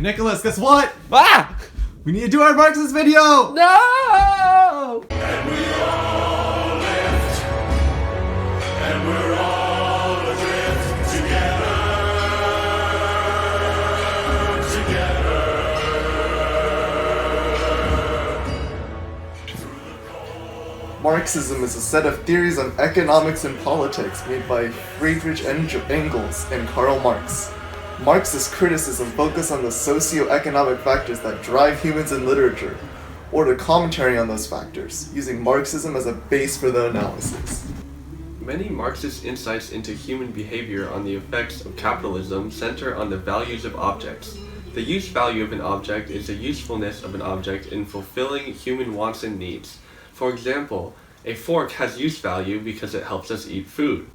Nicholas, guess what? Ah! We need to do our Marxist video! No! And we all lift, and we're all adrift together. Marxism is a set of theories on economics and politics made by Friedrich Engels and Karl Marx. Marxist criticism focuses on the socio-economic factors that drive humans in literature, or the commentary on those factors, using Marxism as a base for the analysis. Many Marxist insights into human behavior on the effects of capitalism center on the values of objects. The use value of an object is the usefulness of an object in fulfilling human wants and needs. For example, a fork has use value because it helps us eat food.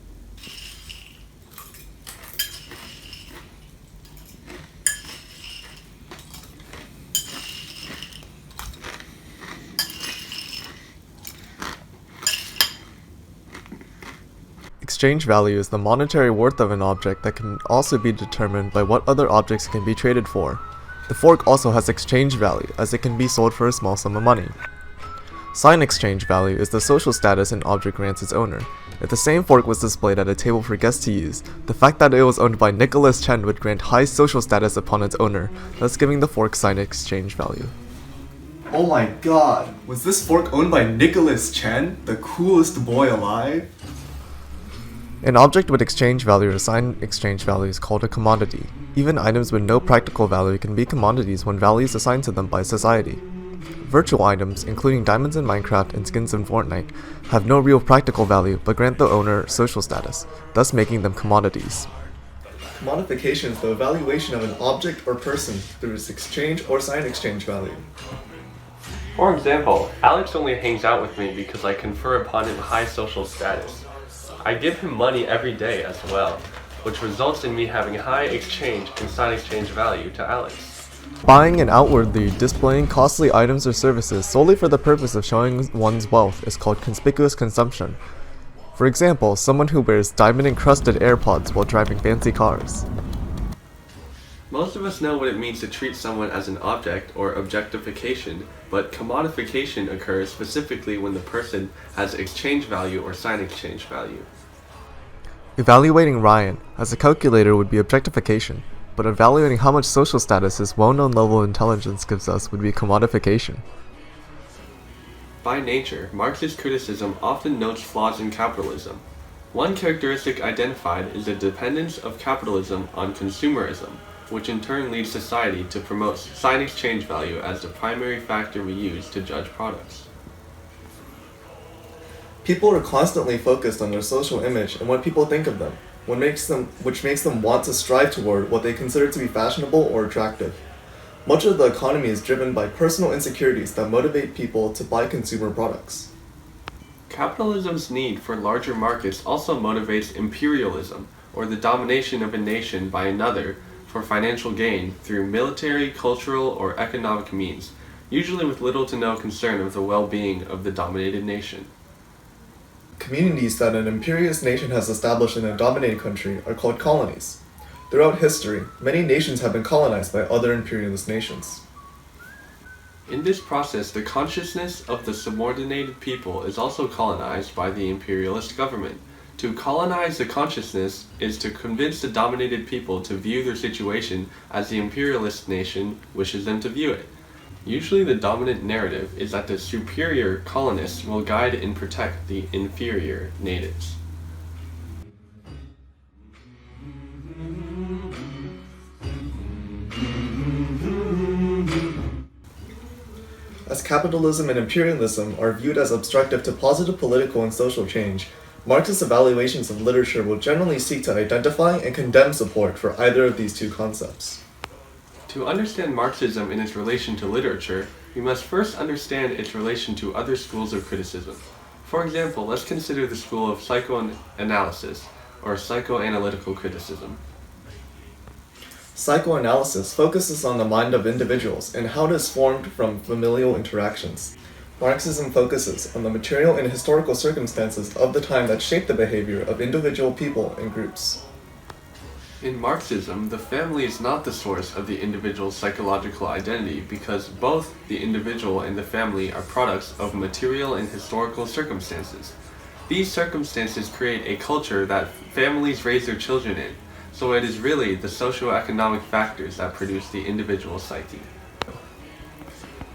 Exchange value is the monetary worth of an object that can also be determined by what other objects can be traded for. The fork also has exchange value, as it can be sold for a small sum of money. Sign exchange value is the social status an object grants its owner. If the same fork was displayed at a table for guests to use, the fact that it was owned by Nicholas Chen would grant high social status upon its owner, thus giving the fork sign exchange value. Oh my god, was this fork owned by Nicholas Chen, the coolest boy alive? An object with exchange value or sign exchange value is called a commodity. Even items with no practical value can be commodities when value is assigned to them by society. Virtual items, including diamonds in Minecraft and skins in Fortnite, have no real practical value but grant the owner social status, thus making them commodities. Commodification is the evaluation of an object or person through its exchange or sign exchange value. For example, Alex only hangs out with me because I confer upon him high social status. I give him money every day as well, which results in me having high exchange and sign exchange value to Alex. Buying and outwardly displaying costly items or services solely for the purpose of showing one's wealth is called conspicuous consumption. For example, someone who wears diamond-encrusted AirPods while driving fancy cars. Most of us know what it means to treat someone as an object or objectification, but commodification occurs specifically when the person has exchange value or sign exchange value. Evaluating Ryan as a calculator would be objectification, but evaluating how much social status his well-known level of intelligence gives us would be commodification. By nature, Marxist criticism often notes flaws in capitalism. One characteristic identified is the dependence of capitalism on consumerism, which in turn leads society to promote sign exchange value as the primary factor we use to judge products. People are constantly focused on their social image and what people think of them, which makes them want to strive toward what they consider to be fashionable or attractive. Much of the economy is driven by personal insecurities that motivate people to buy consumer products. Capitalism's need for larger markets also motivates imperialism, or the domination of a nation by another for financial gain through military, cultural, or economic means, usually with little to no concern of the well-being of the dominated nation. Communities that an imperialist nation has established in a dominated country are called colonies. Throughout history, many nations have been colonized by other imperialist nations. In this process, the consciousness of the subordinated people is also colonized by the imperialist government. To colonize the consciousness is to convince the dominated people to view their situation as the imperialist nation wishes them to view it. Usually the dominant narrative is that the superior colonists will guide and protect the inferior natives. As capitalism and imperialism are viewed as obstructive to positive political and social change, Marxist evaluations of literature will generally seek to identify and condemn support for either of these two concepts. To understand Marxism in its relation to literature, we must first understand its relation to other schools of criticism. For example, let's consider the school of psychoanalysis, or psychoanalytical criticism. Psychoanalysis focuses on the mind of individuals and how it is formed from familial interactions. Marxism focuses on the material and historical circumstances of the time that shape the behavior of individual people and groups. In Marxism, the family is not the source of the individual's psychological identity because both the individual and the family are products of material and historical circumstances. These circumstances create a culture that families raise their children in, so it is really the socio-economic factors that produce the individual psyche.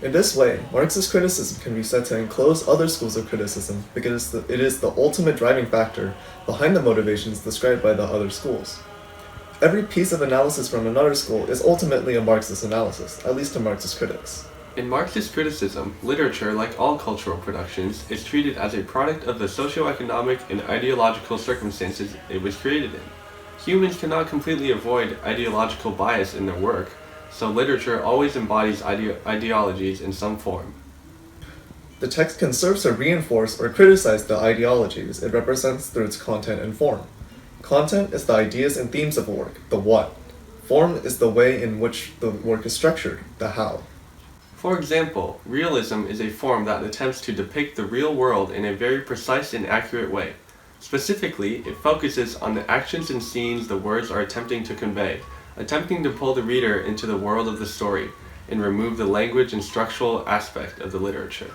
In this way, Marxist criticism can be said to enclose other schools of criticism because it is the ultimate driving factor behind the motivations described by the other schools. Every piece of analysis from another school is ultimately a Marxist analysis, at least to Marxist critics. In Marxist criticism, literature, like all cultural productions, is treated as a product of the socio-economic and ideological circumstances it was created in. Humans cannot completely avoid ideological bias in their work, so literature always embodies ideologies in some form. The text can serve to reinforce or criticize the ideologies it represents through its content and form. Content is the ideas and themes of a work, the what. Form is the way in which the work is structured, the how. For example, realism is a form that attempts to depict the real world in a very precise and accurate way. Specifically, it focuses on the actions and scenes the words are attempting to convey, attempting to pull the reader into the world of the story, and remove the language and structural aspect of the literature.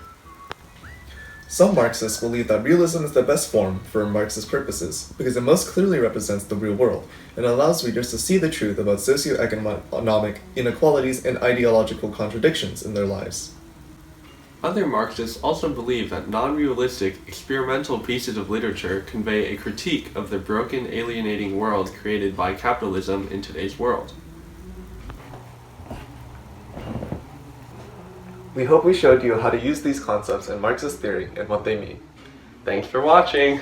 Some Marxists believe that realism is the best form for Marxist purposes because it most clearly represents the real world and allows readers to see the truth about socioeconomic inequalities and ideological contradictions in their lives. Other Marxists also believe that non-realistic, experimental pieces of literature convey a critique of the broken, alienating world created by capitalism in today's world. We hope we showed you how to use these concepts in Marxist theory and what they mean. Thanks for watching!